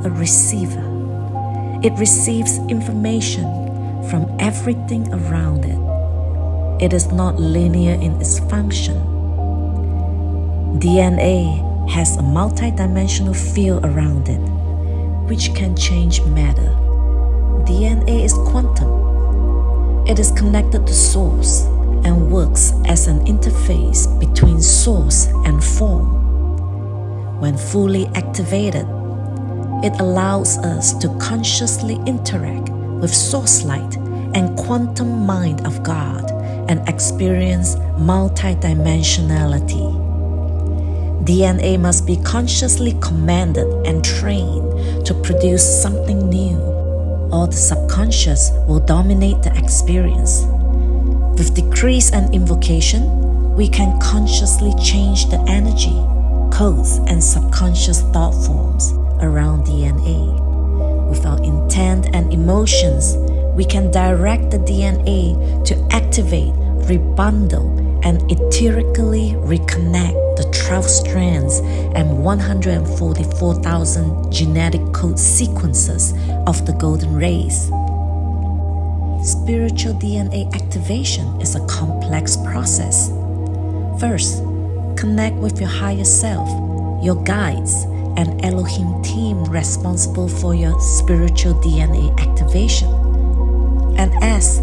a receiver. It receives information from everything around it. It is not linear in its function. DNA has a multidimensional field around it, which can change matter. DNA is quantum. It is connected to source and works as an interface between source and form. When fully activated, it allows us to consciously interact with source light and quantum mind of God and experience multidimensionality. DNA must be consciously commanded and trained to produce something new, or the subconscious will dominate the experience. With decrees and invocation, we can consciously change the energy, codes, and subconscious thought forms around DNA. With our intent and emotions, we can direct the DNA to activate, rebundle, and etherically reconnect the 12 strands and 144,000 genetic code sequences of the golden rays. Spiritual DNA activation is a complex process. First, connect with your higher self, your guides, and Elohim team responsible for your spiritual DNA activation. And ask,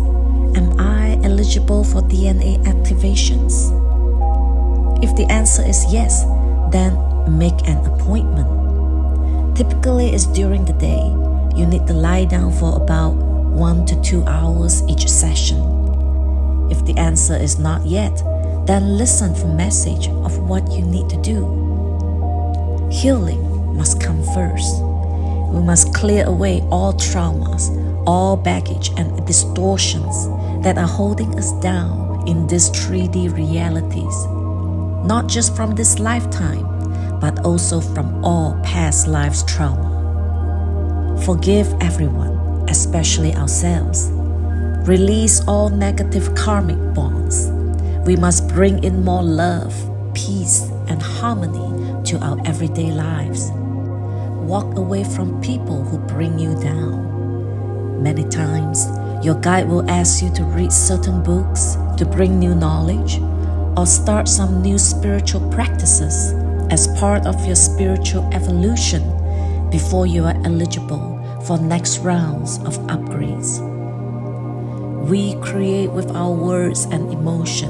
am I eligible for DNA activations? If the answer is yes, then make an appointment. Typically, it's during the day. You need to lie down for about 1 to 2 hours each session. If the answer is not yet, then listen for message of what you need to do. Healing must come first. We must clear away all traumas, all baggage and distortions that are holding us down in these 3D realities, not just from this lifetime, but also from all past lives' trauma. Forgive everyone, especially ourselves. Release all negative karmic bonds. We must bring in more love, peace, and harmony to our everyday lives. Walk away from people who bring you down. Many times, your guide will ask you to read certain books to bring new knowledge, or start some new spiritual practices as part of your spiritual evolution before you are eligible for next rounds of upgrades. We create with our words and emotion.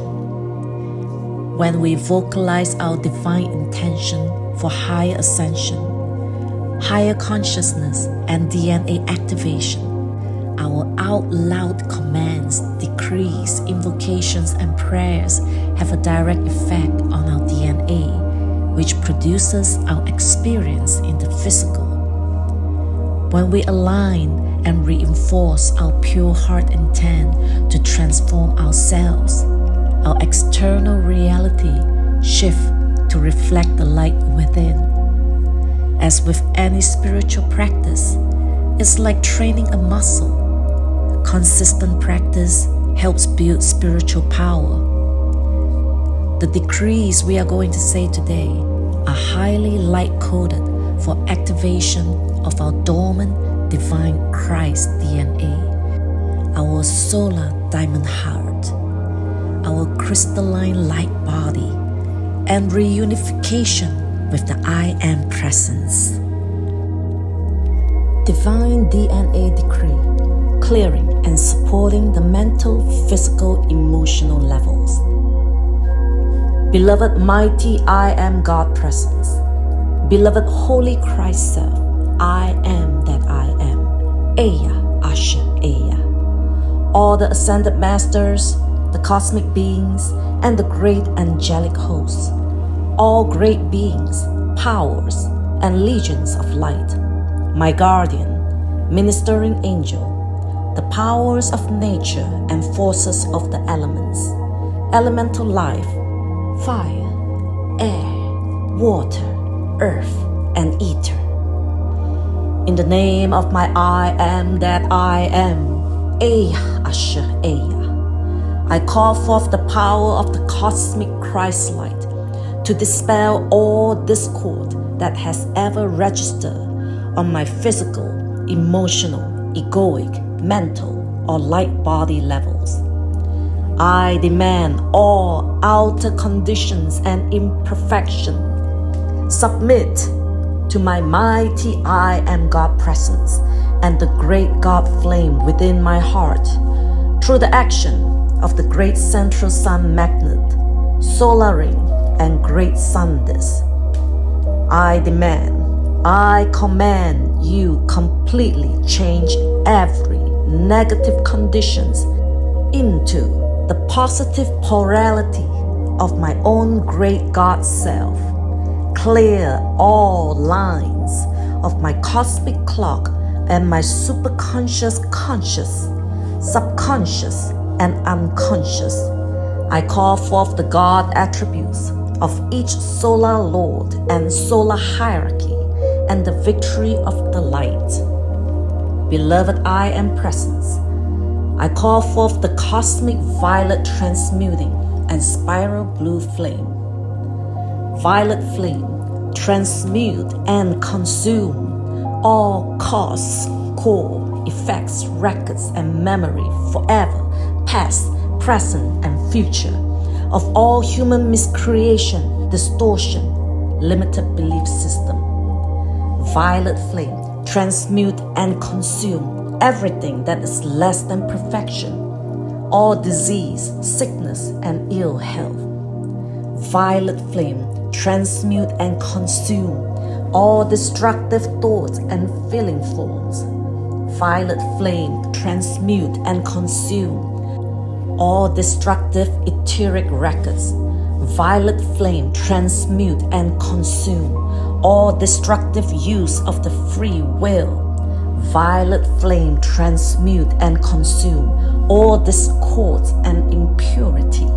When we vocalize our divine intention for higher ascension, higher consciousness, and DNA activation, our out loud commands, decrees, invocations, and prayers have a direct effect on our DNA, which produces our experience in the physical. When we align and reinforce our pure heart intent to transform ourselves, our external reality shifts to reflect the light within. As with any spiritual practice, it's like training a muscle. Consistent practice helps build spiritual power. The decrees we are going to say today are highly light-coded for activation of our dormant Divine Christ DNA, our solar diamond heart, our crystalline light body, and reunification with the I Am presence. Divine DNA decree, clearing and supporting the mental, physical, emotional levels. Beloved mighty I Am God presence, beloved holy Christ self, I am that I am, Eya Asher Eya. All the ascended masters, the cosmic beings, and the great angelic hosts, all great beings, powers, and legions of light, my guardian, ministering angel, the powers of nature and forces of the elements, elemental life, fire, air, water, earth, and ether. In the name of my I Am that I am, Eya Asher Eya, I call forth the power of the cosmic Christ light to dispel all discord that has ever registered on my physical, emotional, egoic, mental, or light body levels. I demand all outer conditions and imperfection submit to my mighty I am God presence and the great God flame within my heart through the action of the great central sun magnet, solar ring, and great sun disk. I command you completely change every negative conditions into the positive polarity of my own great God self. Clear all lines of my cosmic clock and my superconscious, conscious, subconscious, and unconscious. I call forth the God attributes of each solar lord and solar hierarchy and the victory of the light. Beloved I am presence. I call forth the cosmic violet transmuting and spiral blue flame. Violet flame, transmute and consume all cause, core, effects, records, and memory forever, past, present, and future of all human miscreation, distortion, limited belief system. Violet flame, transmute and consume everything that is less than perfection, all disease, sickness, and ill health. Violet flame, transmute and consume all destructive thoughts and feeling forms. Violet flame, transmute and consume all destructive etheric records. Violet flame, transmute and consume all destructive use of the free will. Violet flame, transmute and consume all discord and impurity.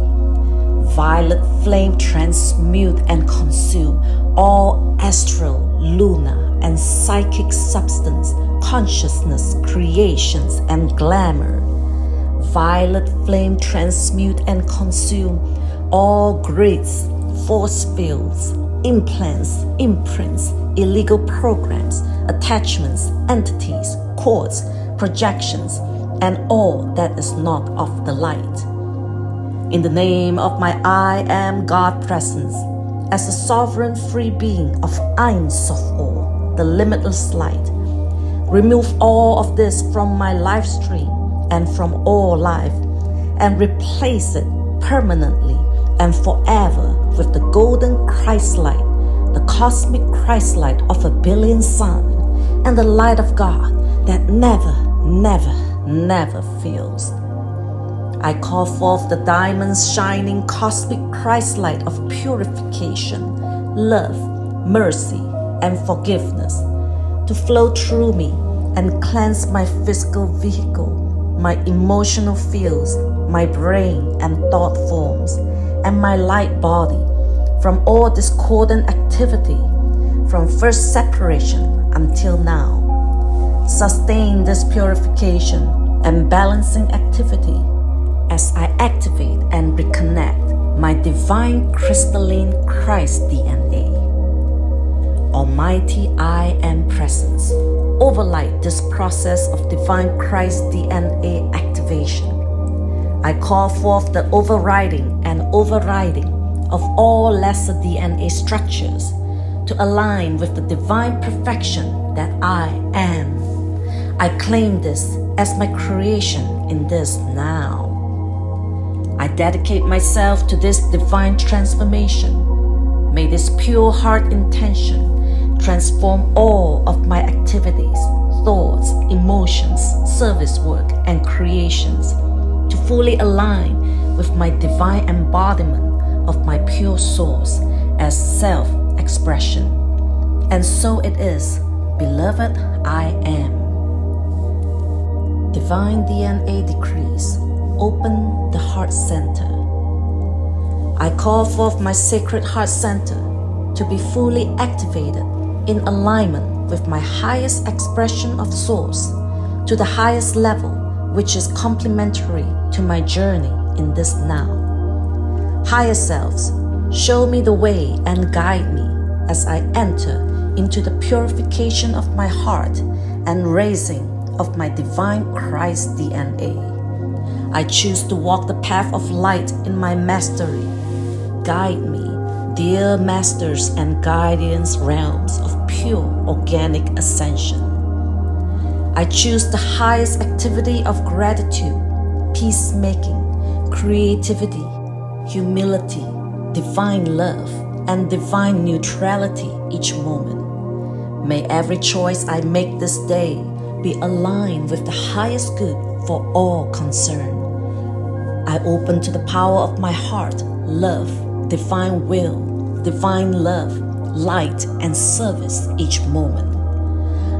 Violet flame, transmute and consume all astral, lunar, and psychic substance, consciousness, creations, and glamour. Violet flame, transmute and consume all grids, force fields, implants, imprints, illegal programs, attachments, entities, cords, projections, and all that is not of the light. In the name of my I am God presence, as a sovereign free being of Ein Sof All, the limitless light, remove all of this from my life stream and from all life, and replace it permanently and forever with the golden Christ light, the cosmic Christ light of a billion suns, and the light of God that never, never, never fails. I call forth the diamond's shining cosmic Christ light of purification, love, mercy, and forgiveness to flow through me and cleanse my physical vehicle, my emotional fields, my brain and thought forms, and my light body from all discordant activity from first separation until now. Sustain this purification and balancing activity as I activate and reconnect my divine crystalline Christ DNA. Almighty I am presence, overlight this process of divine Christ DNA activation. I call forth the overriding and overriding of all lesser DNA structures to align with the divine perfection that I am. I claim this as my creation in this now. I dedicate myself to this divine transformation. May this pure heart intention transform all of my activities, thoughts, emotions, service work, and creations to fully align with my divine embodiment of my pure source as self-expression. And so it is, beloved I am. Divine DNA decrees. Open the heart center. I call forth my sacred heart center to be fully activated in alignment with my highest expression of source to the highest level, which is complementary to my journey in this now. Higher selves, show me the way and guide me as I enter into the purification of my heart and raising of my divine Christ DNA. I choose to walk the path of light in my mastery. Guide me, dear masters and guardians realms of pure organic ascension. I choose the highest activity of gratitude, peacemaking, creativity, humility, divine love, and divine neutrality each moment. May every choice I make this day be aligned with the highest good for all concerned. I open to the power of my heart, love, divine will, divine love, light, and service each moment.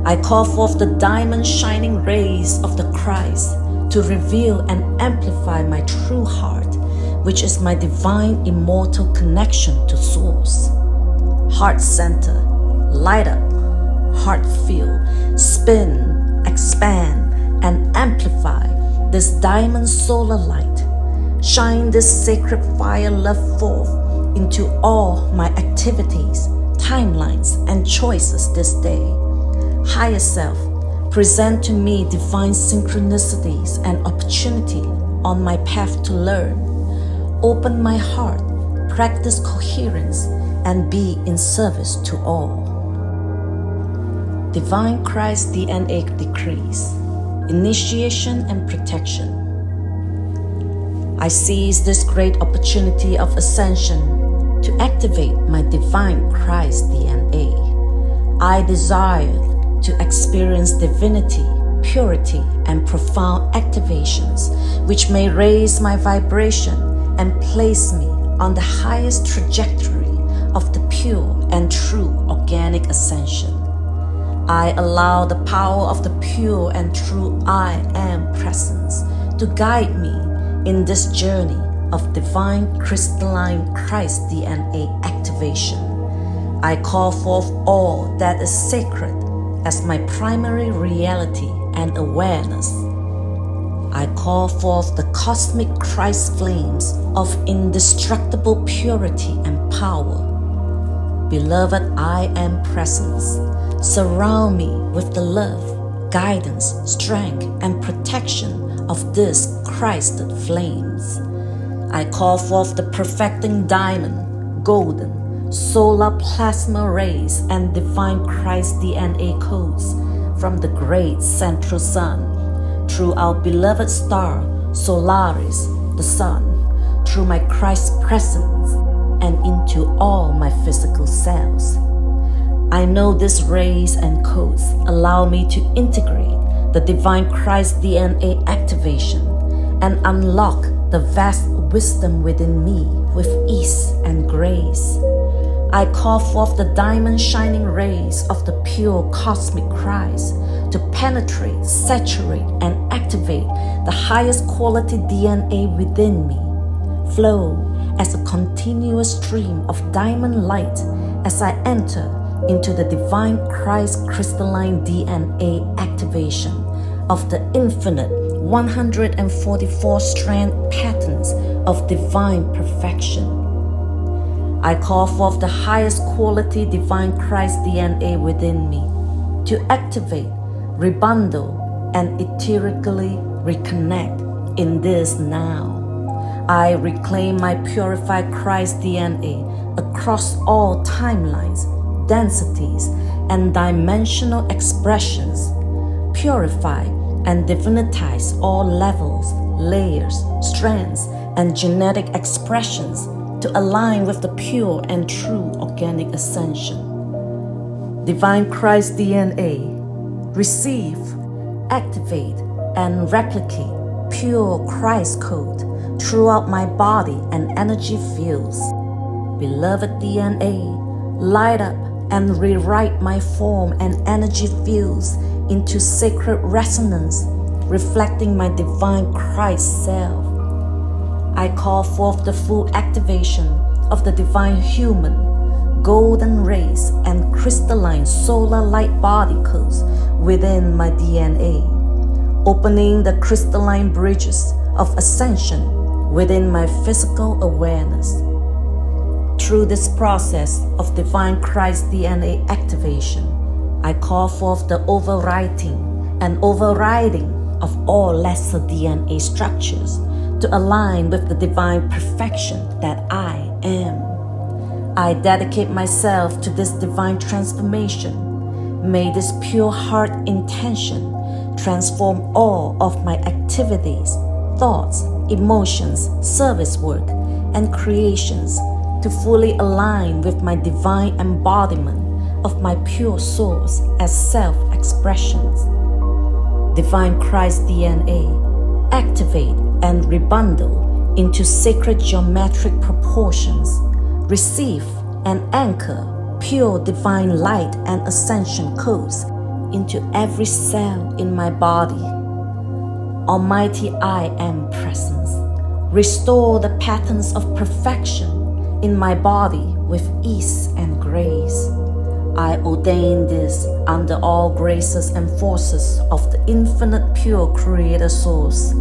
I call forth the diamond shining rays of the Christ to reveal and amplify my true heart, which is my divine immortal connection to Source. Heart center, light up, heart feel, spin, expand, and amplify this diamond solar light. Shine this sacred fire love forth into all my activities, timelines, and choices this day. Higher self, present to me divine synchronicities and opportunity on my path to learn. Open my heart, practice coherence, and be in service to all. Divine Christ DNA decrees, initiation and protection. I seize this great opportunity of ascension to activate my divine Christ DNA. I desire to experience divinity, purity, and profound activations, which may raise my vibration and place me on the highest trajectory of the pure and true organic ascension. I allow the power of the pure and true I Am presence to guide me in this journey of divine crystalline Christ DNA activation. I call forth all that is sacred as my primary reality and awareness. I call forth the cosmic Christ flames of indestructible purity and power. Beloved I Am presence, surround me with the love, guidance, strength, and protection of these Christed flames. I call forth the perfecting diamond, golden, solar plasma rays and divine Christ DNA codes from the great central sun, through our beloved star, Solaris, the sun, through my Christ presence, and into all my physical cells. I know these rays and codes allow me to integrate the divine Christ DNA activation and unlock the vast wisdom within me with ease and grace. I call forth the diamond shining rays of the pure cosmic Christ to penetrate, saturate, and activate the highest quality DNA within me. Flow as a continuous stream of diamond light as I enter into the divine Christ crystalline DNA activation of the infinite 144 strand patterns of divine perfection. I call forth the highest quality divine Christ DNA within me to activate, rebundle, and etherically reconnect in this now. I reclaim my purified Christ DNA across all timelines, densities, and dimensional expressions. Purify and divinitize all levels, layers, strands, and genetic expressions to align with the pure and true organic ascension. Divine Christ DNA, receive, activate, and replicate pure Christ code throughout my body and energy fields. Beloved DNA, light up and rewrite my form and energy fields into sacred resonance, reflecting my divine Christ self. I call forth the full activation of the divine human, golden rays, and crystalline solar light body codes within my DNA, opening the crystalline bridges of ascension within my physical awareness. Through this process of Divine Christ DNA activation, I call forth the overwriting and overriding of all lesser DNA structures to align with the divine perfection that I am. I dedicate myself to this divine transformation. May this pure heart intention transform all of my activities, thoughts, emotions, service work, and creations to fully align with my divine embodiment of my pure source as self-expressions. Divine Christ DNA, activate and rebundle into sacred geometric proportions. Receive and anchor pure divine light and ascension codes into every cell in my body. Almighty I Am Presence, restore the patterns of perfection in my body with ease and grace. I ordain this under all graces and forces of the infinite pure Creator Source.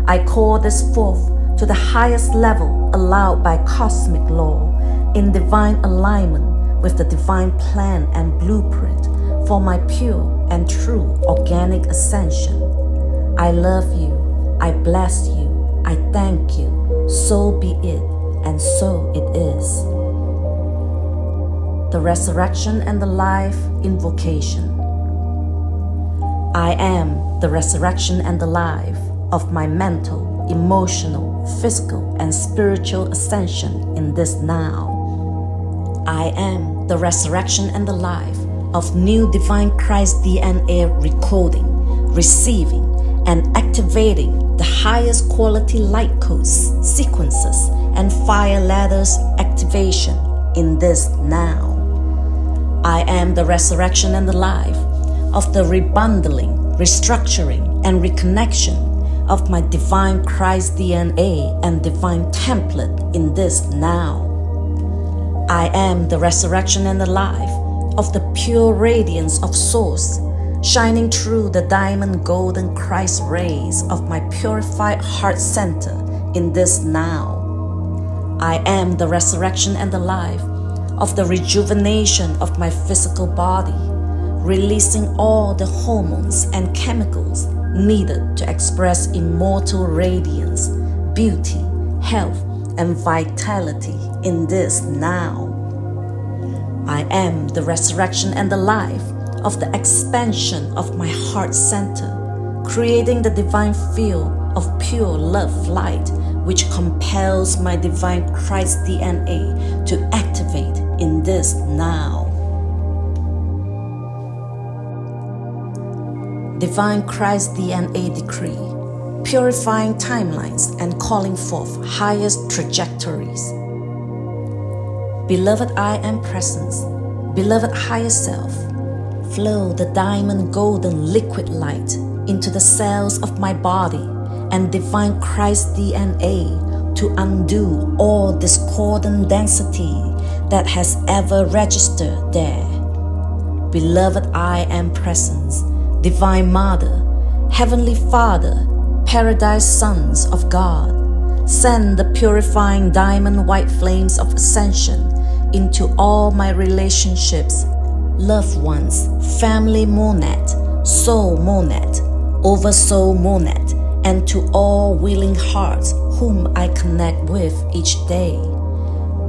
I call this forth to the highest level allowed by cosmic law, in divine alignment with the divine plan and blueprint for my pure and true organic ascension. I love you, I bless you, I thank you, so be it, and so it is. The Resurrection and the Life Invocation. I am the resurrection and the life of my mental, emotional, physical, and spiritual ascension in this now. I am the resurrection and the life of new Divine Christ DNA recording, receiving, and activating the highest quality light codes, sequences, and fire ladders activation in this now. I am the resurrection and the life of the rebundling, restructuring, and reconnection of my Divine Christ DNA and divine template in this now. I am the resurrection and the life of the pure radiance of Source, shining through the diamond golden Christ rays of my purified heart center in this now. I am the resurrection and the life of the rejuvenation of my physical body, releasing all the hormones and chemicals needed to express immortal radiance, beauty, health, and vitality in this now. I am the resurrection and the life of the expansion of my heart center, creating the divine field of pure love light which compels my Divine Christ DNA to activate in this now. Divine Christ DNA decree, purifying timelines and calling forth highest trajectories. Beloved I Am Presence, beloved higher self, flow the diamond golden liquid light into the cells of my body and Divine Christ DNA to undo all discordant density that has ever registered there. Beloved I Am Presence, Divine Mother, Heavenly Father, Paradise Sons of God, send the purifying diamond white flames of ascension into all my relationships, loved ones, family monad, soul monad, oversoul monad, and to all willing hearts whom I connect with each day.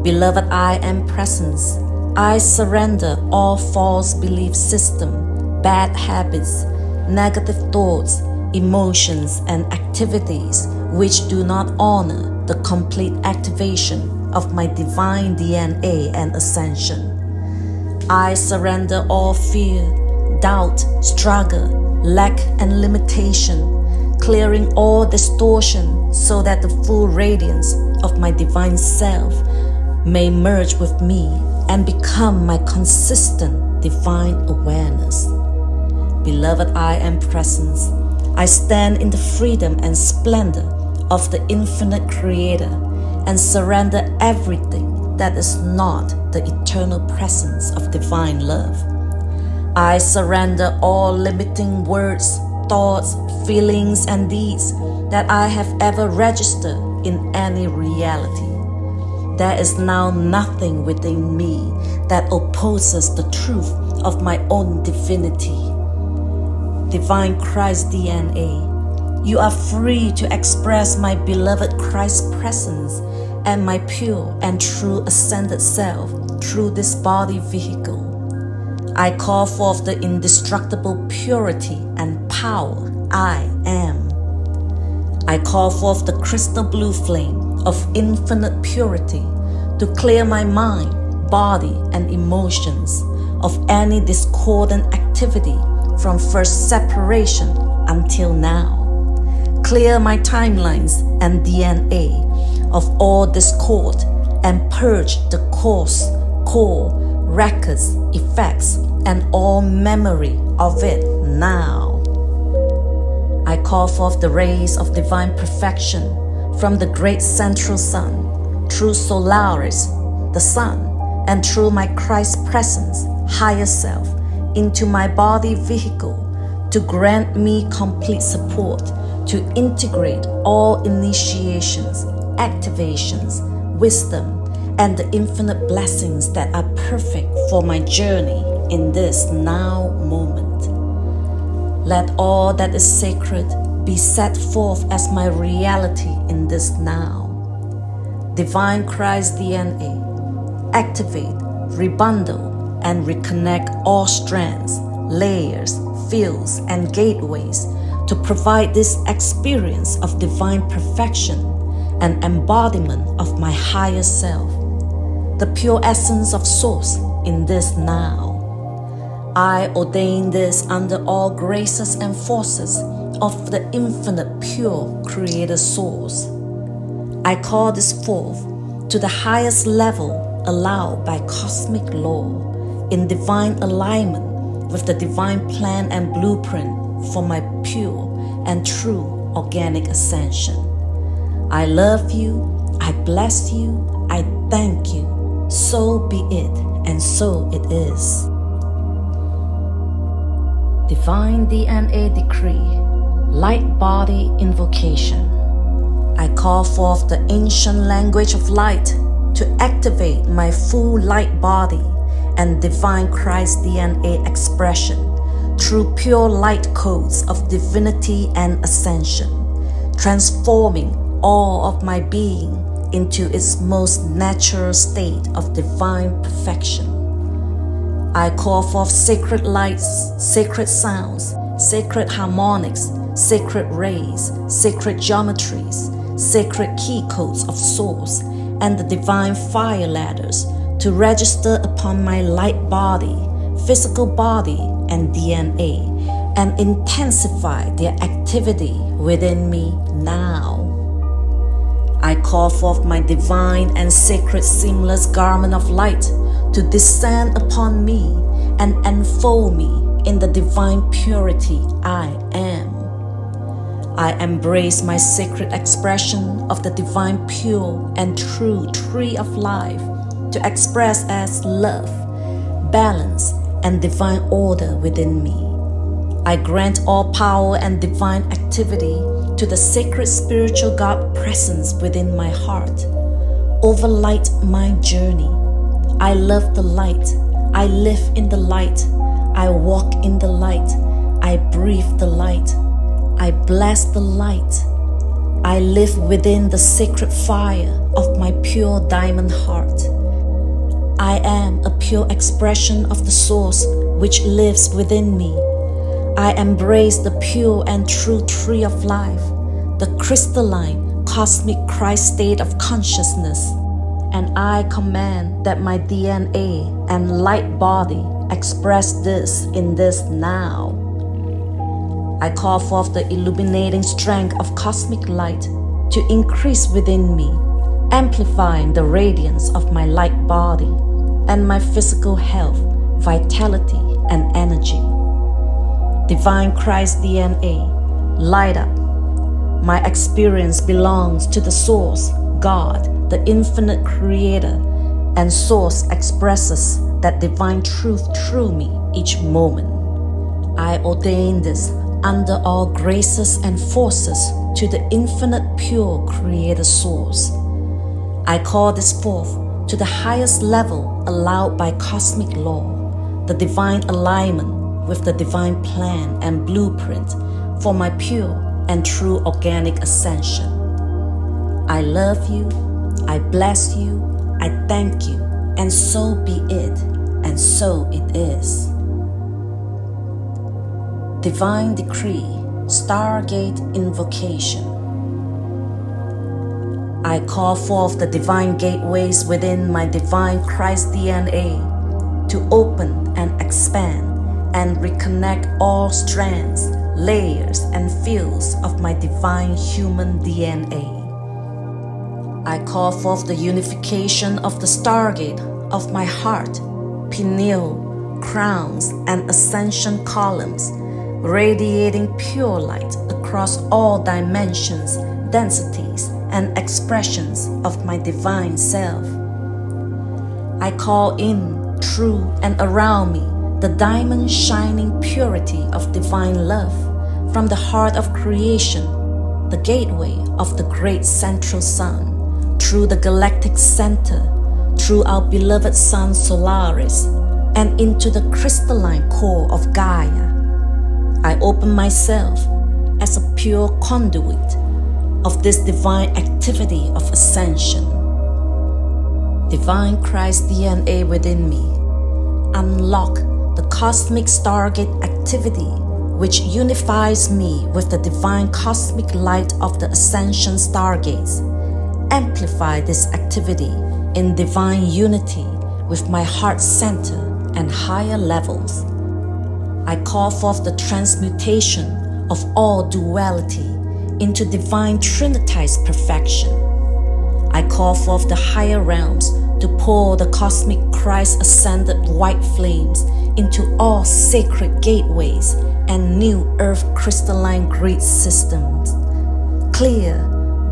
Beloved I Am Presence, I surrender all false belief system, bad habits, negative thoughts, emotions, and activities which do not honor the complete activation of my divine DNA and ascension. I surrender all fear, doubt, struggle, lack, and limitation, clearing all distortion so that the full radiance of my divine self may merge with me and become my consistent divine awareness. Beloved I Am Presence, I stand in the freedom and splendor of the infinite Creator and surrender everything that is not the eternal presence of divine love. I surrender all limiting words, thoughts, feelings, and deeds that I have ever registered in any reality. There is now nothing within me that opposes the truth of my own divinity. Divine Christ DNA, you are free to express my beloved Christ presence and my pure and true ascended self through this body vehicle. I call forth the indestructible purity and power I am. I call forth the crystal blue flame of infinite purity to clear my mind, body, and emotions of any discordant activity from first separation until now. Clear my timelines and DNA of all discord and purge the cause, core, records, effects, and all memory of it now. I call forth the rays of divine perfection from the great central sun, through Solaris, the sun, and through my Christ presence, higher self, into my body vehicle to grant me complete support to integrate all initiations, activations, wisdom, and the infinite blessings that are perfect for my journey in this now moment. Let all that is sacred be set forth as my reality in this now. Divine Christ DNA, activate, rebundle, and reconnect all strands, layers, fields, and gateways to provide this experience of divine perfection and embodiment of my higher self, the pure essence of Source in this now. I ordain this under all graces and forces of the infinite pure Creator Source. I call this forth to the highest level allowed by cosmic law in divine alignment with the divine plan and blueprint for my pure and true organic ascension. I love you, I bless you, I thank you. So be it, and so it is. Divine DNA decree, light body invocation. I call forth the ancient language of light to activate my full light body and divine Christ DNA expression through pure light codes of divinity and ascension, transforming all of my being into its most natural state of divine perfection. I call forth sacred lights, sacred sounds, sacred harmonics, sacred rays, sacred geometries, sacred key codes of Source, and the divine fire ladders to register upon my light body, physical body, and DNA, and intensify their activity within me now. I call forth my divine and sacred seamless garment of light to descend upon me and enfold me in the divine purity I am. I embrace my sacred expression of the divine pure and true tree of life to express as love, balance, and divine order within me. I grant all power and divine activity to the sacred spiritual God presence within my heart. Overlight my journey. I love the light. I live in the light. I walk in the light. I breathe the light. I bless the light. I live within the sacred fire of my pure diamond heart. I am a pure expression of the Source which lives within me. I embrace the pure and true tree of life, the crystalline cosmic Christ state of consciousness, and I command that my DNA and light body express this in this now. I call forth the illuminating strength of cosmic light to increase within me, amplifying the radiance of my light body and my physical health, vitality, and energy. Divine Christ DNA, light up. My experience belongs to the Source, God, the infinite Creator, and Source expresses that divine truth through me each moment. I ordain this under all graces and forces to the infinite pure Creator Source. I call this forth to the highest level allowed by cosmic law, the divine alignment with the divine plan and blueprint for my pure and true organic ascension. I love you, I bless you, I thank you, and so be it, and so it is. Divine Decree, Stargate Invocation. I call forth the divine gateways within my divine Christ DNA to open and expand and reconnect all strands, layers, and fields of my divine human DNA. I call forth the unification of the stargate of my heart, pineal, crowns, and ascension columns, radiating pure light across all dimensions, densities, and expressions of my divine self. I call in, through, and around me the diamond shining purity of divine love from the heart of creation, the gateway of the great central sun, through the galactic center, through our beloved sun Solaris, and into the crystalline core of Gaia. I open myself as a pure conduit of this divine activity of ascension. Divine Christ DNA within me, unlock the cosmic stargate activity which unifies me with the divine cosmic light of the ascension stargates. Amplify this activity in divine unity with my heart center and higher levels. I call forth the transmutation of all duality into divine trinitized perfection. I call forth the higher realms to pour the cosmic Christ ascended white flames into all sacred gateways and new earth crystalline grid systems. Clear,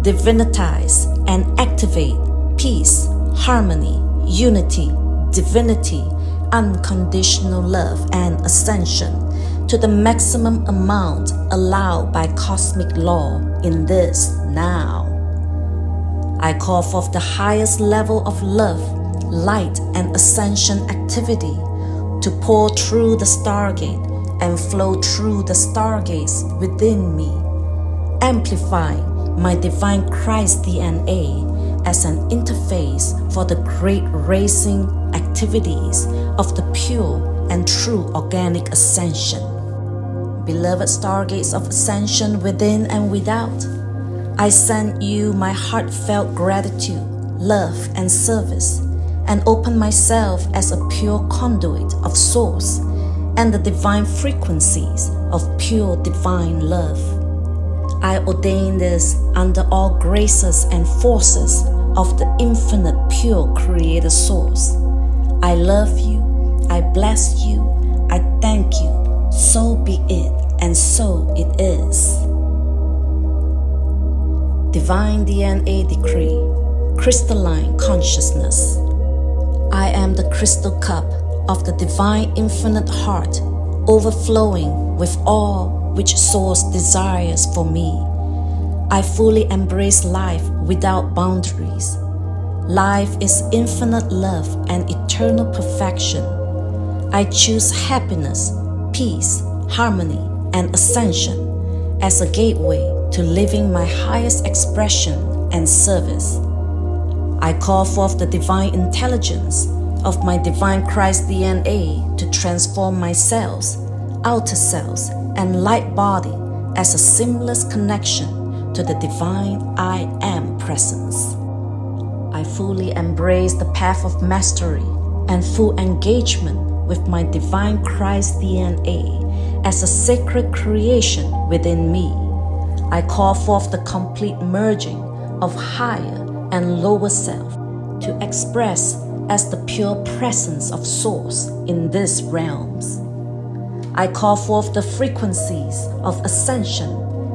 divinitize, and activate peace, harmony, unity, divinity, unconditional love, and ascension to the maximum amount allowed by cosmic law in this now. I call forth the highest level of love, light, and ascension activity to pour through the stargate and flow through the stargates within me, amplifying my divine Christ DNA as an interface for the great racing activities of the pure and true organic ascension. Beloved stargates of ascension within and without, I send you my heartfelt gratitude, love, and service, and open myself as a pure conduit of source and the divine frequencies of pure divine love. I ordain this under all graces and forces of the infinite pure creator source. I love you, I bless you, I thank you, so be it, and so it is. Divine DNA Decree, Crystalline Consciousness. I am the crystal cup of the divine infinite heart, overflowing with all which Source desires for me. I fully embrace life without boundaries. Life is infinite love and eternal perfection. I choose happiness, peace, harmony, and ascension as a gateway to living my highest expression and service. I call forth the divine intelligence of my divine Christ DNA to transform my cells, outer cells, and light body as a seamless connection to the divine I Am presence. I fully embrace the path of mastery and full engagement with my divine Christ DNA as a sacred creation within me. I call forth the complete merging of higher and lower self to express as the pure presence of Source in these realms. I call forth the frequencies of ascension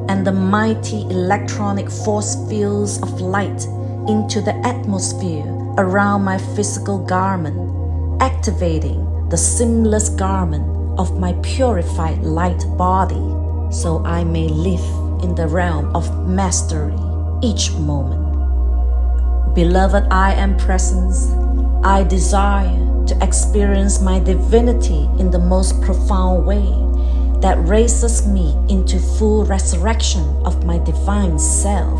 and the mighty electronic force fields of light into the atmosphere around my physical garment, activating the seamless garment of my purified light body, so I may live in the realm of mastery each moment. Beloved I Am Presence, I desire to experience my divinity in the most profound way that raises me into full resurrection of my divine self.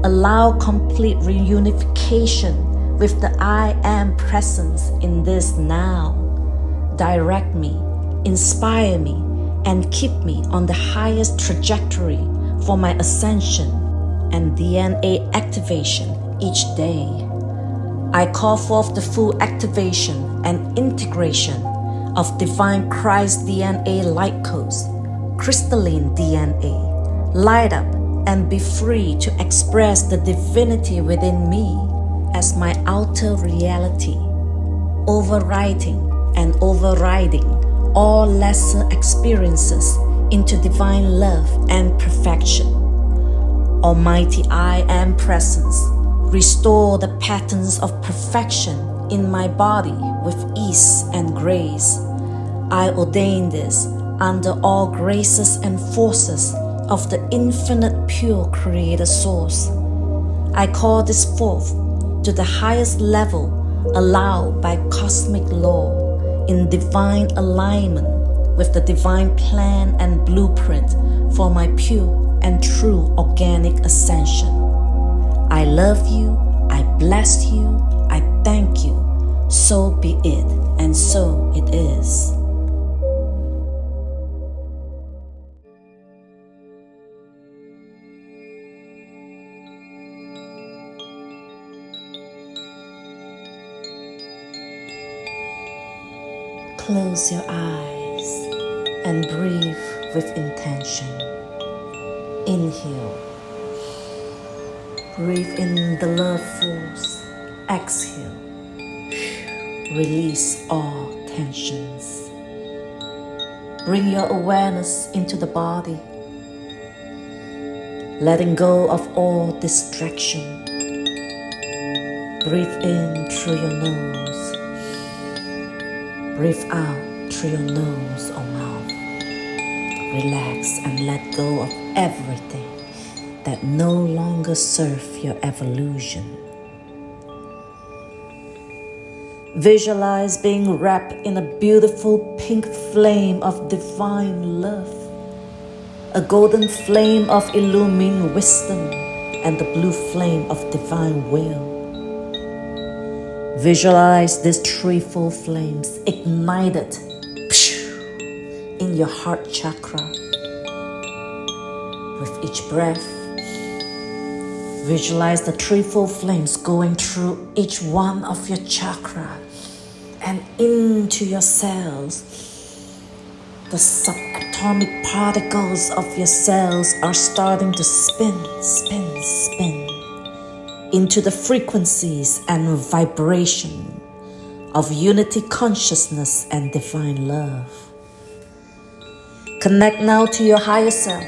Allow complete reunification with the I Am Presence in this now. Direct me, inspire me, and keep me on the highest trajectory for my ascension and DNA activation each day. I call forth the full activation and integration of Divine Christ DNA light codes, crystalline DNA. Light up and be free to express the divinity within me as my outer reality, overriding and overriding all lesser experiences into divine love and perfection. Almighty I Am Presence, restore the patterns of perfection in my body with ease and grace. I ordain this under all graces and forces of the infinite pure Creator Source. I call this forth to the highest level allowed by cosmic law in divine alignment with the divine plan and blueprint for my pure and true organic ascension. I love you, I bless you, I thank you. So be it, and so it is. Close your eyes and breathe with intention. Inhale. Breathe in the love force. Exhale. Release all tensions. Bring your awareness into the body, letting go of all distraction. Breathe in through your nose. Breathe out through your nose or mouth. Relax and let go of everything that no longer serves your evolution. Visualize being wrapped in a beautiful pink flame of divine love, a golden flame of illumined wisdom, and the blue flame of divine will. Visualize these threefold flames ignited in your heart chakra. With each breath, visualize the threefold flames going through each one of your chakra and into your cells. The subatomic particles of your cells are starting to spin into the frequencies and vibration of unity consciousness and divine love. Connect now to your higher self.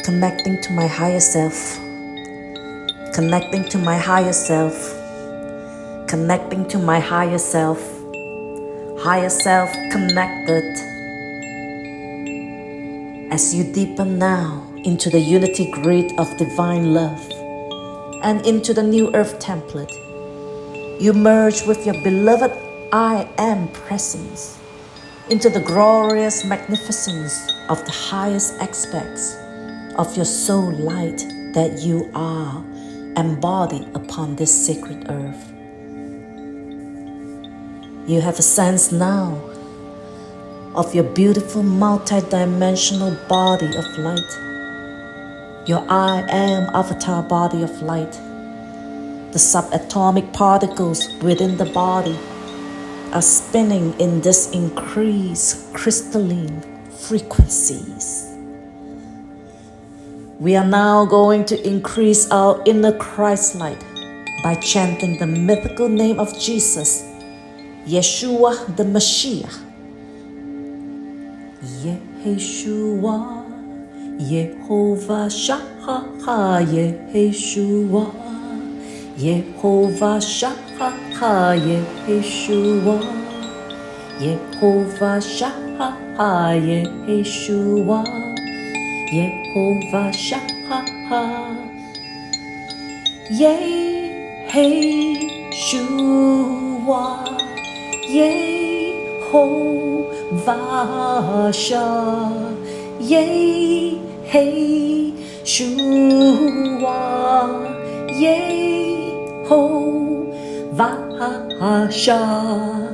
Connecting to my higher self. Connecting to my higher self. Connecting to my higher self. Higher self connected. As you deepen now into the unity grid of divine love and into the new earth template, you merge with your beloved I Am Presence into the glorious magnificence of the highest aspects of your soul light that you are embodied upon this sacred earth. You have a sense now of your beautiful multi-dimensional body of light, your I Am avatar body of light. The subatomic particles within the body are spinning in this increased crystalline frequencies. We are now going to increase our inner Christ light by chanting the mythical name of Jesus, Yeshua the Mashiach. Yeshua, Yehovah Shah, Yeshua, Yehovah Shah, Yeshua, Yehovah Shah, Yeshua, Yehovah Shah. Yeshua, Yehovah Shah, Yeshua, Yehovah Shah,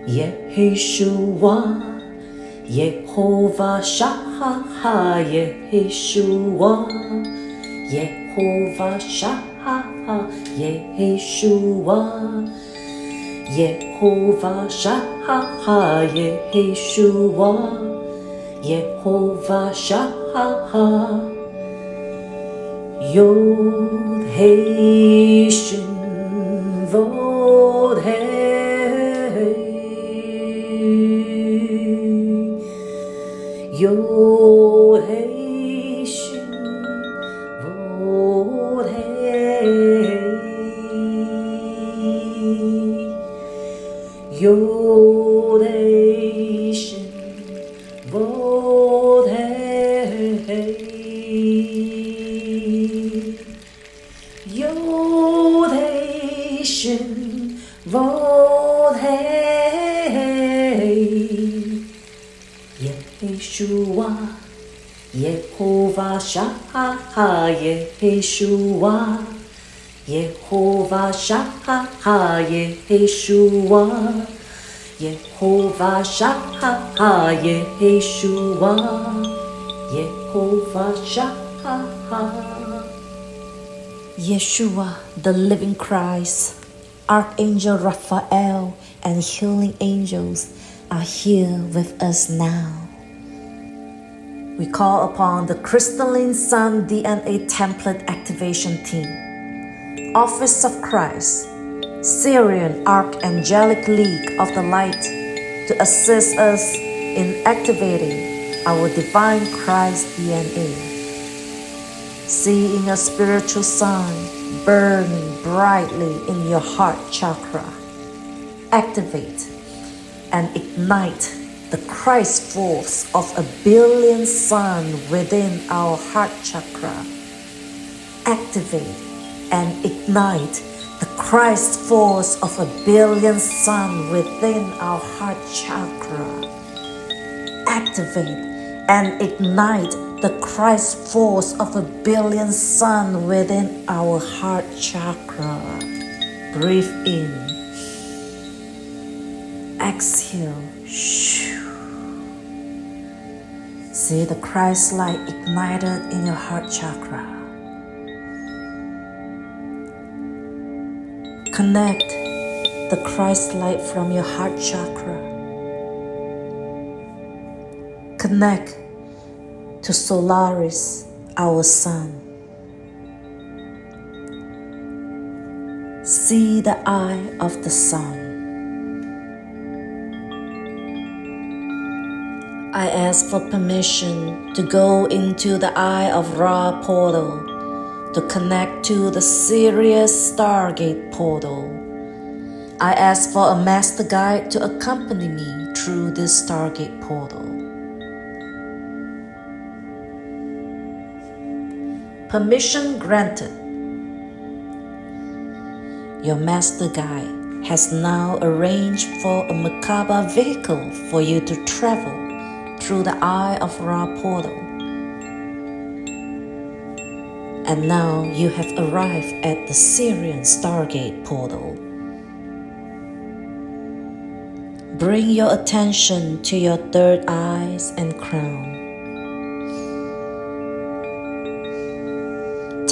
Yeshua, Yehovah Shah, Yeshua, Yehovah Shah, Yeshua, Yehovah Shah, Yeshua, Yehovah Shah, Yeshua, Yehovah Shah, Yeshua, Yehovah Shah, Yod Hei Shin Vod Hei, Yod Hei Shin Vod Hei, Yod Hei Shin Vod Hei, Yod Hei Shin Vod Hei, Yeshua, Yehovah Shah, Yeshua, Yehovah Shah, Yeshua, Yehovah Shah, Yeshua, Yehovah Shah. Yeshua, the living Christ, Archangel Raphael and healing angels are here with us now. We call upon the Crystalline Sun DNA Template Activation Team, Office of Christ, Syrian Archangelic League of the Light to assist us in activating our Divine Christ DNA. See in your spiritual sun burning brightly in your heart chakra. Activate and ignite the Christ force of a billion sun within our heart chakra. Activate and ignite the Christ force of a billion sun within our heart chakra. Activate and ignite the Christ force of a billion sun within our heart chakra. Breathe in. Exhale. See the Christ light ignited in your heart chakra. Connect the Christ light from your heart chakra. Connect to Solaris, our sun. See the eye of the sun. I ask for permission to go into the Eye of Ra portal to connect to the Sirius Stargate portal. I ask for a master guide to accompany me through this Stargate portal. Permission granted. Your master guide has now arranged for a Merkaba vehicle for you to travel through the Eye of Ra portal. And now you have arrived at the Syrian Stargate portal. Bring your attention to your third eyes and crown.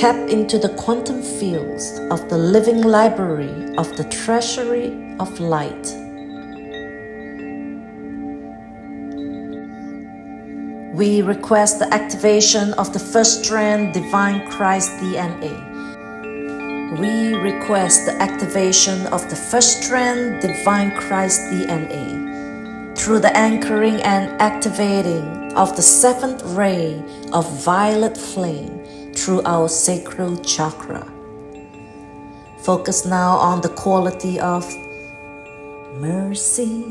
Tap into the quantum fields of the living library of the treasury of light. We request the activation of the first strand Divine Christ DNA. We request the activation of the first strand Divine Christ DNA through the anchoring and activating of the seventh ray of violet flame through our sacral chakra. Focus now on the quality of mercy,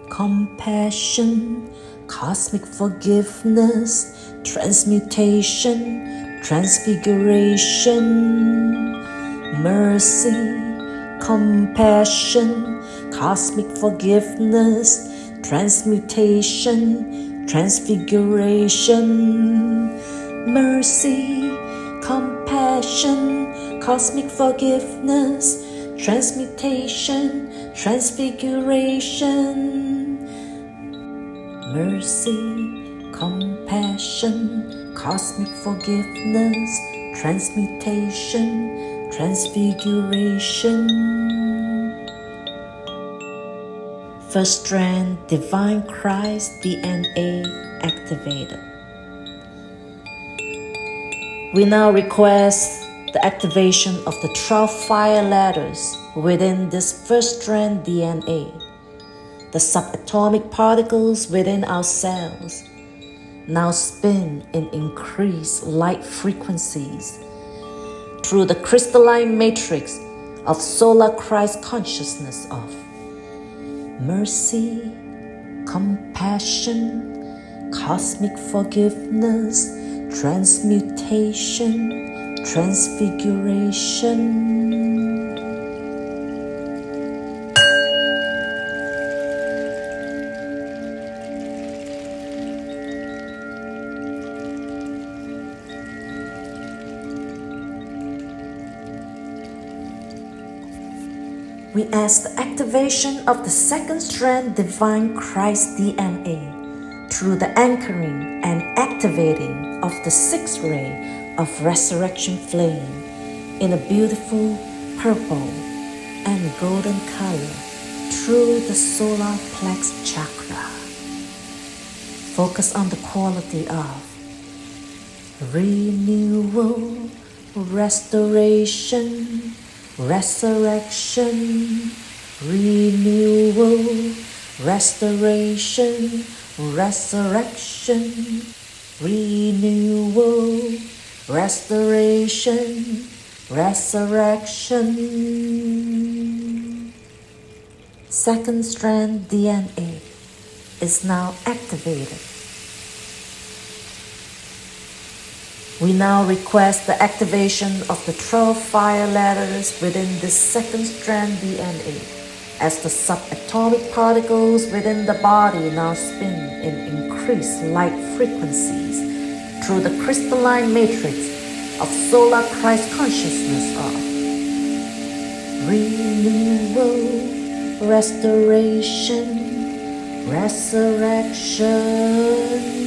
compassion, cosmic forgiveness, transmutation, transfiguration. Mercy, compassion, cosmic forgiveness, transmutation, transfiguration. Mercy, compassion, cosmic forgiveness, transmutation, transfiguration. Mercy, compassion, cosmic forgiveness, transmutation, transfiguration. First strand, Divine Christ DNA activated. We now request the activation of the 12 fire ladders within this first strand DNA. The subatomic particles within our cells now spin in increased light frequencies through the crystalline matrix of solar Christ consciousness of mercy, compassion, cosmic forgiveness, transmutation, transfiguration. We ask the activation of the second strand Divine Christ DNA through the anchoring and activating of the sixth ray of resurrection flame in a beautiful purple and golden color through the solar plex chakra. Focus on the quality of renewal, restoration, resurrection, renewal, restoration, resurrection, renewal, restoration, resurrection. Second strand DNA is now activated. We now request the activation of the 12 fire ladders within this second strand DNA as the subatomic particles within the body now spin in increased light frequencies through the crystalline matrix of solar Christ consciousness of renewal, restoration, resurrection.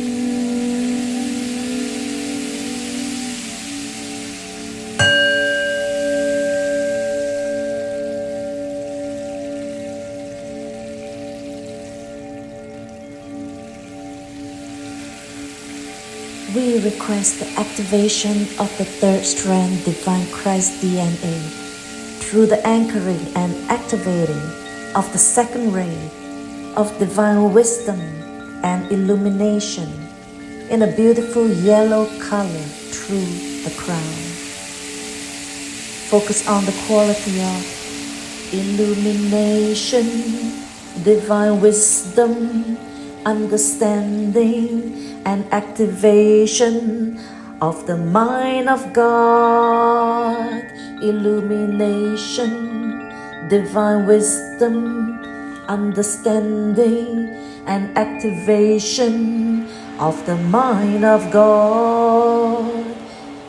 We request the activation of the third strand Divine Christ DNA through the anchoring and activating of the second ray of divine wisdom and illumination in a beautiful yellow color through the crown. Focus on the quality of illumination, divine wisdom, understanding, and activation of the mind of God, illumination, divine wisdom, understanding, and activation of the mind of God,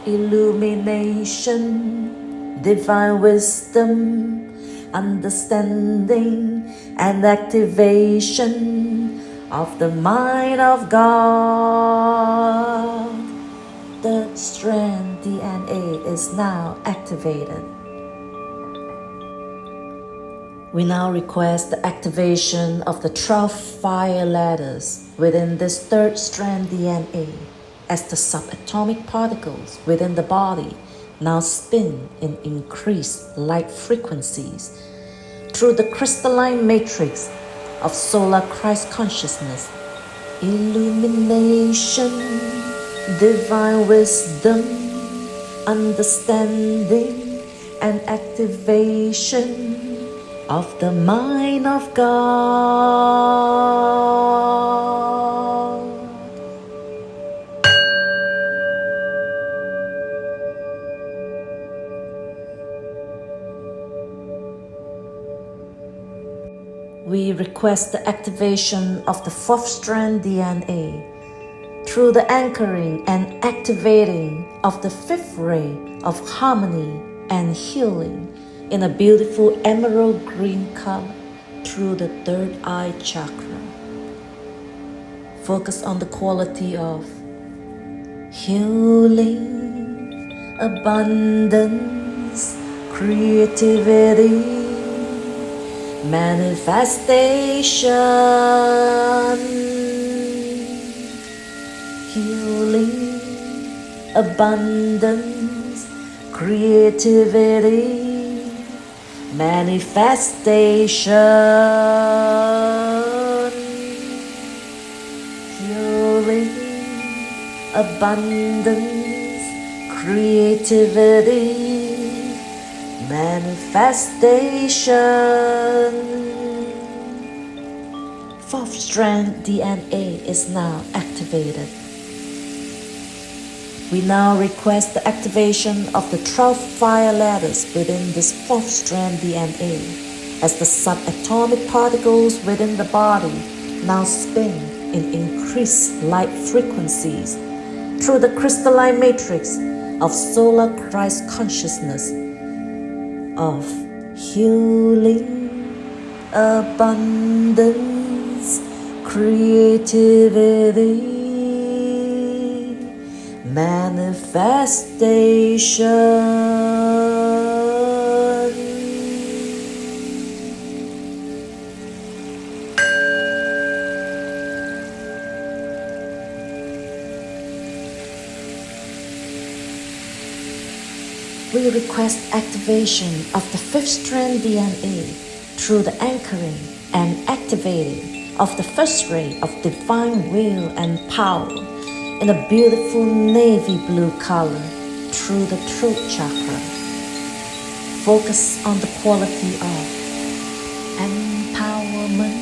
illumination, divine wisdom, understanding, and activation of the mind of God. Third strand DNA is now activated. We now request the activation of the 12 fire ladders within this third strand DNA as the subatomic particles within the body now spin in increased light frequencies through the crystalline matrix of solar Christ consciousness, illumination, divine wisdom, understanding, and activation of the mind of God. We request the activation of the fourth strand DNA through the anchoring and activating of the fifth ray of harmony and healing in a beautiful emerald green color through the third eye chakra. Focus on the quality of healing, abundance, creativity, manifestation, healing, abundance, creativity, manifestation, healing, abundance, creativity, manifestation. Fourth strand DNA is now activated. We now request the activation of the 12 fire ladders within this fourth strand DNA as the subatomic particles within the body now spin in increased light frequencies through the crystalline matrix of solar Christ consciousness of healing, abundance, creativity, manifestation. We request activation of the fifth strand DNA through the anchoring and activating of the first ray of divine will and power in a beautiful navy blue color through the throat chakra. Focus on the quality of empowerment,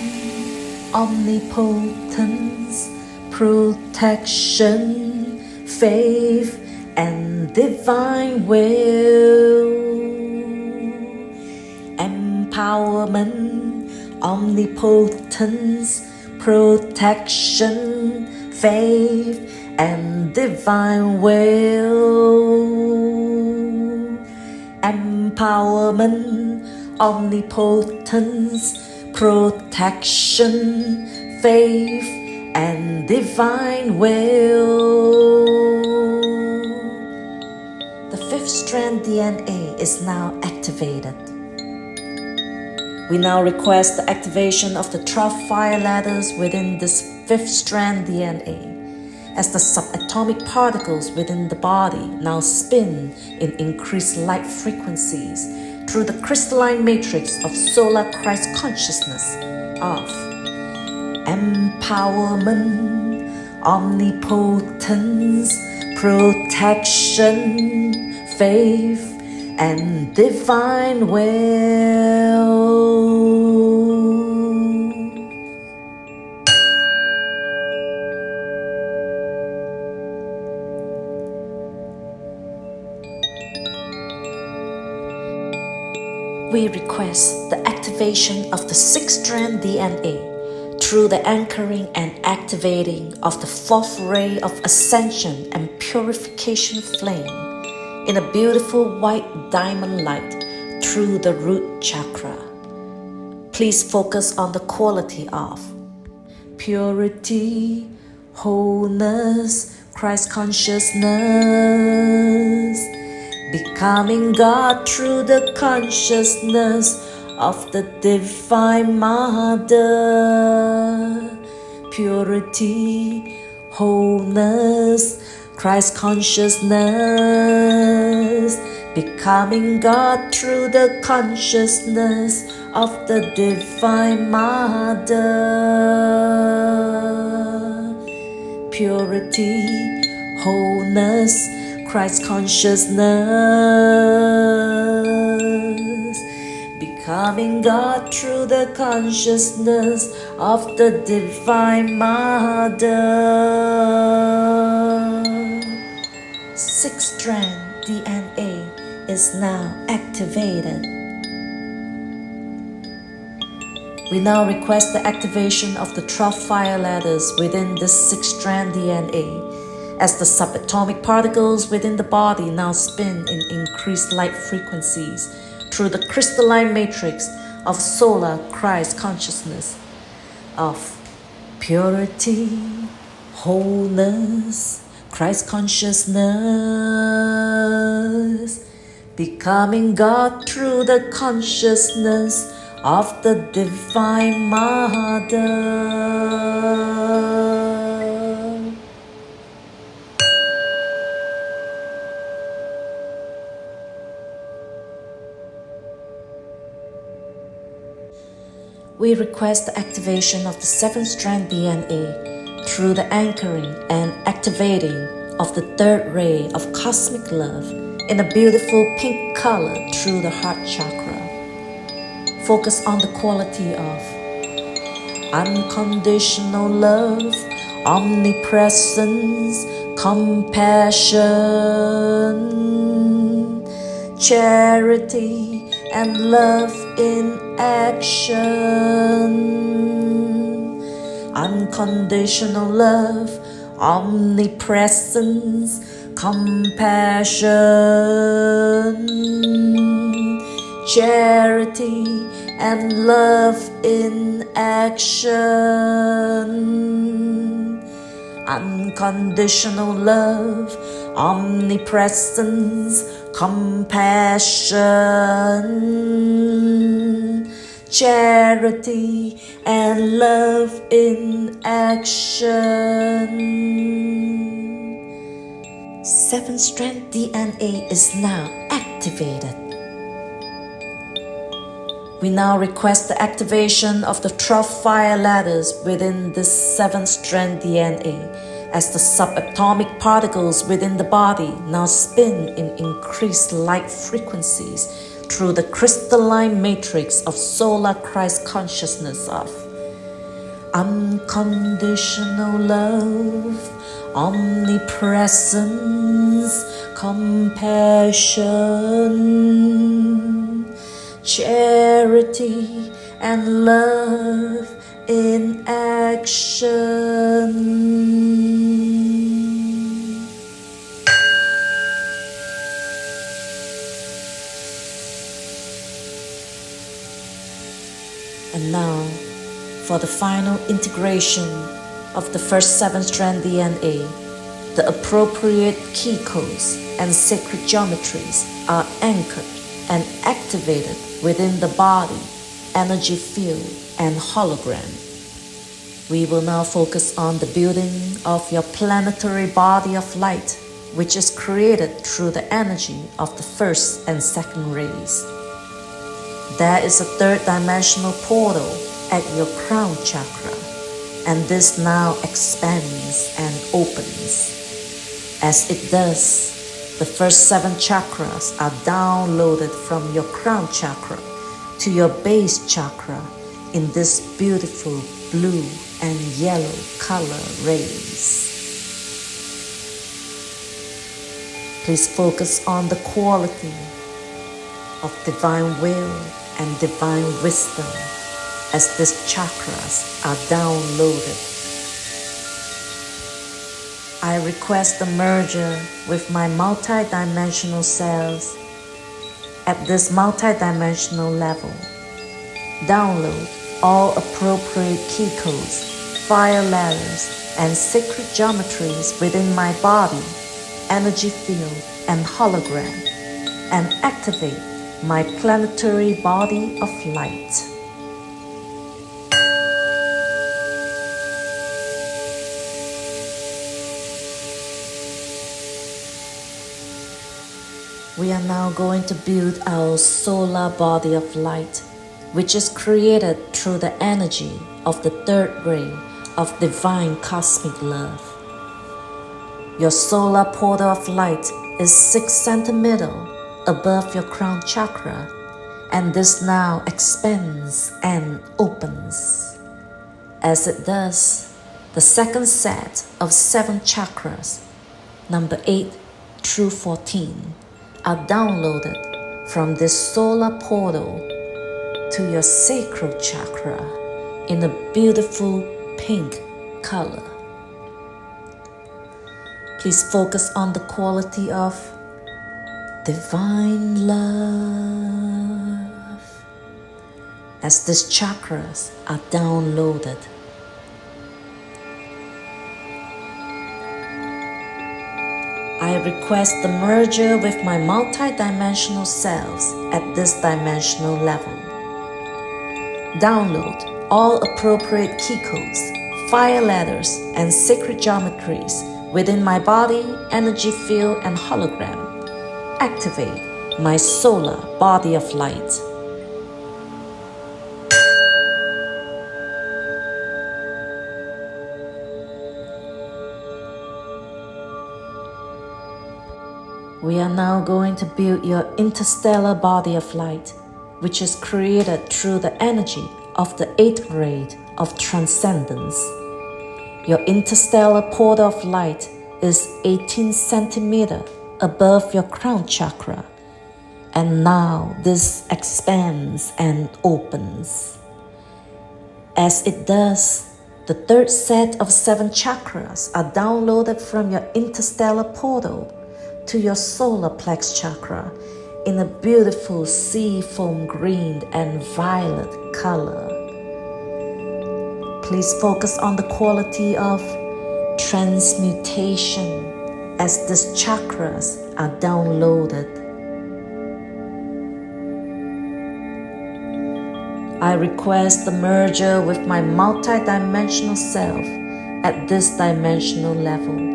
omnipotence, protection, faith, and divine will. Empowerment, omnipotence, protection, faith, and divine will. Empowerment, omnipotence, protection, faith, and divine will. The fifth strand DNA is now activated. We now request the activation of the 12 fire ladders within this fifth strand DNA as the subatomic particles within the body now spin in increased light frequencies through the crystalline matrix of solar Christ consciousness of empowerment, omnipotence, protection, faith, and divine will. We request the activation of the sixth strand DNA through the anchoring and activating of the fourth ray of ascension and purification flame in a beautiful white diamond light through the root chakra. Please focus on the quality of purity, wholeness, Christ consciousness, becoming God through the consciousness of the Divine Mother. Purity, wholeness, Christ consciousness, becoming God through the consciousness of the Divine Mother. Purity, wholeness, Christ consciousness, becoming God through the consciousness of the Divine Mother. Sixth strand DNA is now activated. We now request the activation of the 12 fire ladders within this six-strand DNA, as the subatomic particles within the body now spin in increased light frequencies through the crystalline matrix of solar Christ consciousness of purity, wholeness, Christ consciousness, becoming God through the consciousness of the Divine Mother. We request the activation of the 7th-strand DNA through the anchoring and activating of the 3rd ray of cosmic love in a beautiful pink color through the heart chakra. Focus on the quality of unconditional love, omnipresence, compassion, charity, and love in action. Unconditional love, omnipresence, compassion, charity, and love in action. Unconditional love, omnipresence, compassion, charity, and love in action. 7th-strand DNA is now activated. We now request the activation of the 12 fire ladders within this 7th-strand DNA, as the subatomic particles within the body now spin in increased light frequencies through the crystalline matrix of solar Christ consciousness of unconditional love, omnipresence, compassion, charity, and love in action. And now, for the final integration of the first 7th-strand DNA, the appropriate key codes and sacred geometries are anchored and activated within the body, energy field, and hologram. We will now focus on the building of your planetary body of light, which is created through the energy of the 1st and 2nd rays. There is a 3rd dimensional portal at your crown chakra, and this now expands and opens. As it does, the first 7 chakras are downloaded from your crown chakra to your base chakra in this beautiful blue and yellow color rays. Please focus on the quality of divine will and divine wisdom as these chakras are downloaded. I request the merger with my multi-dimensional cells. At this multi-dimensional level, download all appropriate key codes, fire ladders, and sacred geometries within my body, energy field, and hologram, and activate my planetary body of light. We are now going to build our solar body of light, which is created through the energy of the third ray of divine cosmic love. Your solar portal of light is 6 centimeters above your crown chakra, and this now expands and opens. As it does, the second set of 7 chakras, number 8 through 14, are downloaded from this solar portal to your sacral chakra in a beautiful pink color. Please focus on the quality of divine love as these chakras are downloaded. I request the merger with my multi-dimensional selves at this dimensional level. Download all appropriate key codes, fire ladders, and sacred geometries within my body, energy field, and hologram. Activate my solar body of light. We are now going to build your interstellar body of light, which is created through the energy of the 8th ray of transcendence. Your interstellar portal of light is 18 centimeters above your crown chakra, and now this expands and opens. As it does, the third set of 7 chakras are downloaded from your interstellar portal to your solar plex chakra in a beautiful sea foam green and violet color. Please focus on the quality of transmutation as these chakras are downloaded. I request the merger with my multi-dimensional self at this dimensional level.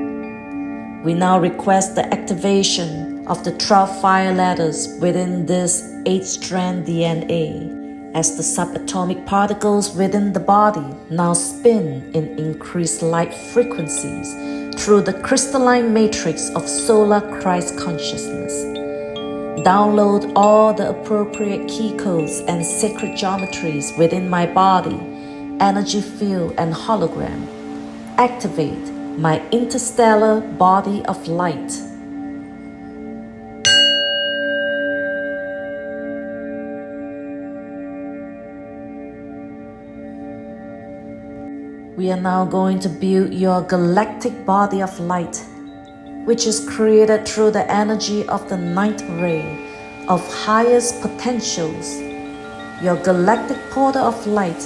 We now request the activation of the 12 fire ladders within this 8-strand DNA as the subatomic particles within the body now spin in increased light frequencies through the crystalline matrix of solar Christ consciousness. Download all the appropriate key codes and sacred geometries within my body, energy field, and hologram. Activate my interstellar body of light. We are now going to build your galactic body of light, which is created through the energy of the 9th ray of highest potentials. Your galactic portal of light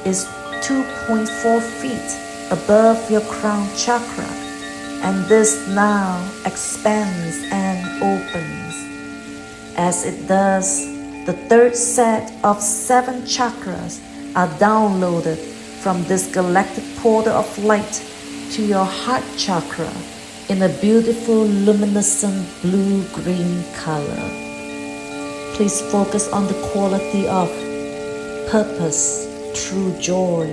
is 2.4 feet above your crown chakra, and this now expands and opens. As it does, the third set of 7 chakras are downloaded from this galactic portal of light to your heart chakra in a beautiful luminescent blue-green color. Please focus on the quality of purpose through joy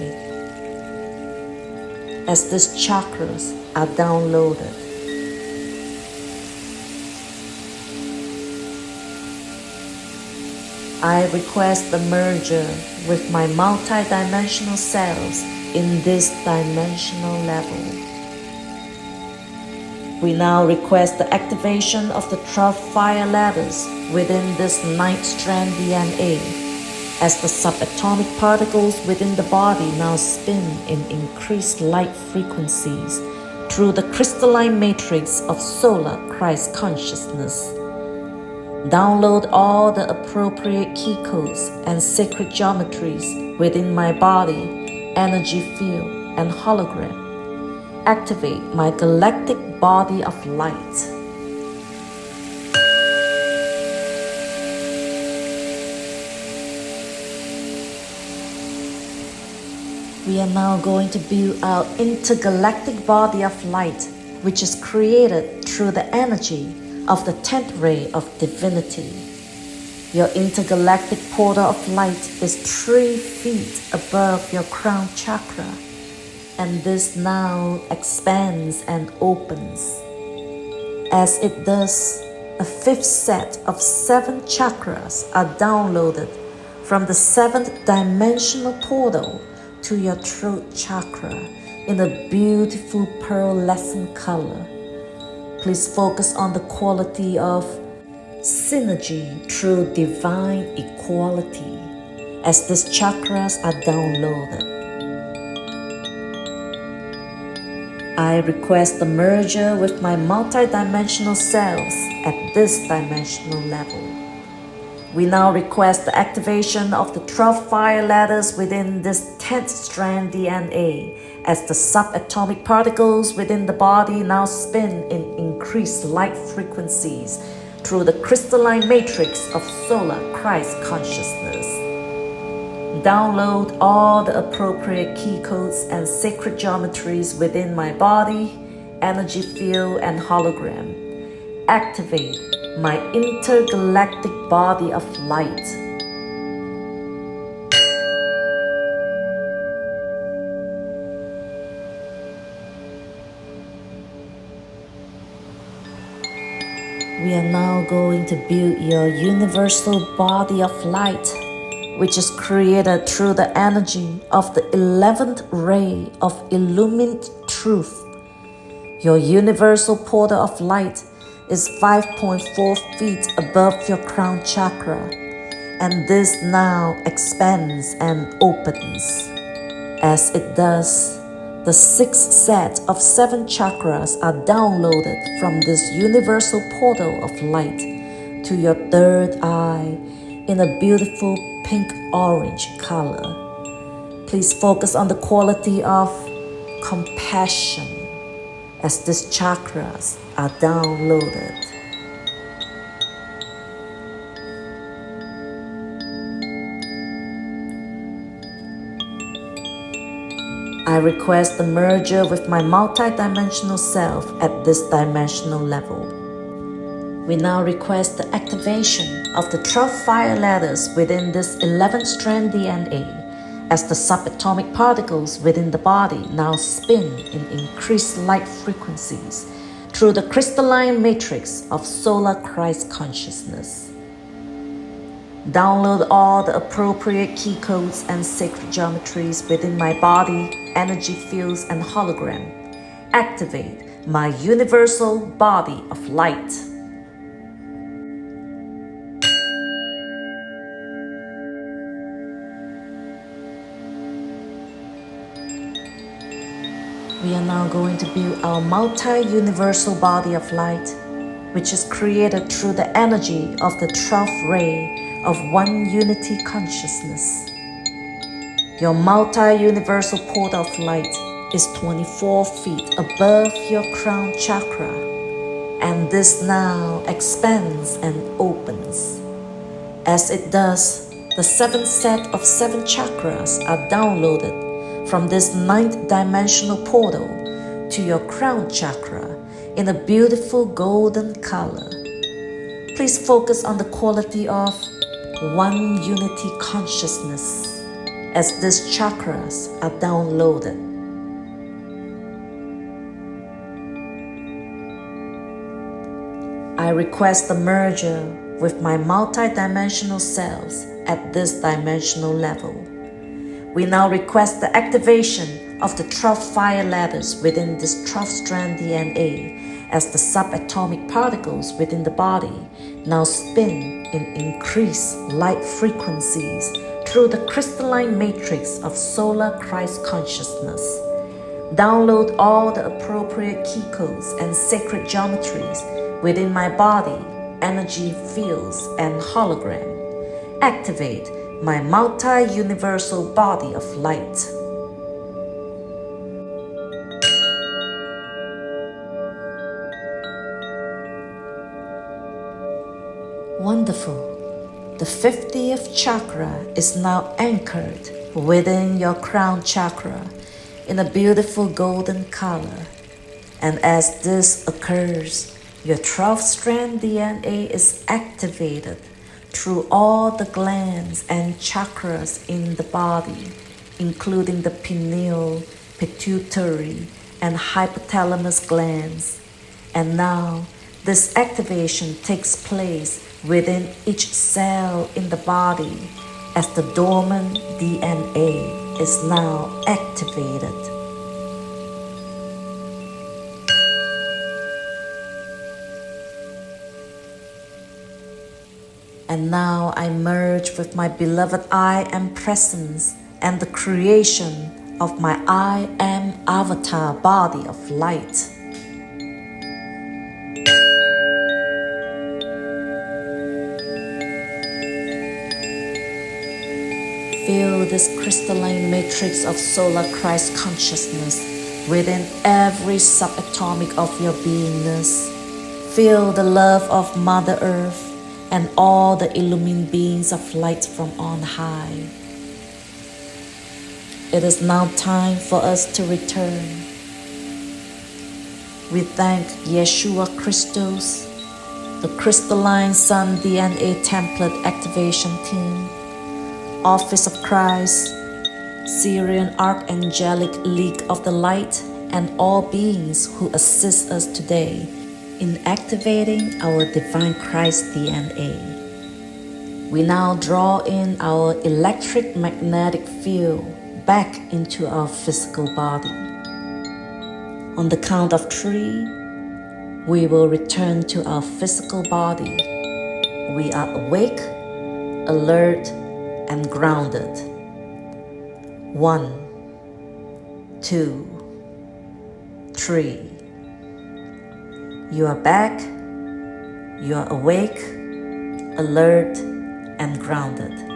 as these chakras are downloaded. I request the merger with my multi-dimensional selves in this dimensional level. We now request the activation of the 12 fire ladders within this 9th strand DNA as the subatomic particles within the body now spin in increased light frequencies through the crystalline matrix of solar Christ consciousness. Download all the appropriate key codes and sacred geometries within my body, energy field, and hologram. Activate my galactic body of light. We are now going to build our intergalactic body of light, which is created through the energy of the 10th ray of divinity. Your intergalactic portal of light is 3 feet above your crown chakra, and this now expands and opens. As it does, a 5th set of 7 chakras are downloaded from the 7th dimensional portal to your throat chakra in a beautiful pearlescent color. Please focus on the quality of synergy through divine equality as these chakras are downloaded. I request the merger with my multidimensional selves at this dimensional level. We now request the activation of the 12 fire ladders within this 10th strand DNA as the subatomic particles within the body now spin in increased light frequencies through the crystalline matrix of solar Christ consciousness. Download all the appropriate key codes and sacred geometries within my body, energy field, and hologram. Activate my intergalactic body of light. We are now going to build your universal body of light, which is created through the energy of the 11th ray of illumined truth. Your universal portal of light is 5.4 feet above your crown chakra, and this now expands and opens. As it does, the 6th set of 7 chakras are downloaded from this universal portal of light to your 3rd eye in a beautiful pink-orange color. Please focus on the quality of compassion as these chakras are downloaded. I request the merger with my multidimensional self at this dimensional level. We now request the activation of the 12 fire ladders within this 11th strand DNA as the subatomic particles within the body now spin in increased light frequencies through the crystalline matrix of solar Christ consciousness. Download all the appropriate key codes and sacred geometries within my body, energy fields, and hologram. Activate my universal body of light. We are now going to build our multi-universal body of light, which is created through the energy of the 12th ray of one unity consciousness. Your multi-universal portal of light is 24 feet above your crown chakra, and this now expands and opens. As it does, the 7th set of 7 chakras are downloaded from this 9th dimensional portal to your crown chakra in a beautiful golden color. Please focus on the quality of one unity consciousness as these chakras are downloaded. I request the merger with my multidimensional selves at this dimensional level. We now request the activation of the 12 fire ladders within this 12 strand DNA as the subatomic particles within the body now spin in increased light frequencies through the crystalline matrix of solar Christ consciousness. Download all the appropriate key codes and sacred geometries within my body, energy fields, and hologram. Activate my multi-universal body of light. Wonderful. The 50th chakra is now anchored within your crown chakra in a beautiful golden color. And as this occurs, Your 12-strand DNA is activated through all the glands and chakras in the body, including the pineal, pituitary, and hypothalamus glands. And now, this activation takes place within each cell in the body as the dormant DNA is now activated. And now I merge with my beloved I Am Presence and the creation of my I Am Avatar body of light. Feel this crystalline matrix of solar Christ consciousness within every subatomic of your beingness. Feel the love of Mother Earth and all the illumined beings of light from on high. It is now time for us to return. We thank Yeshua Christos, the Crystalline Sun DNA Template Activation Team, Office of Christ, Syrian Archangelic League of the Light, and all beings who assist us today in activating our Divine Christ DNA. We now draw in our electric magnetic field back into our physical body. On the count of 3, we will return to our physical body. We are awake, alert, and grounded. 1, 2, 3. You are back, you are awake, alert, and grounded.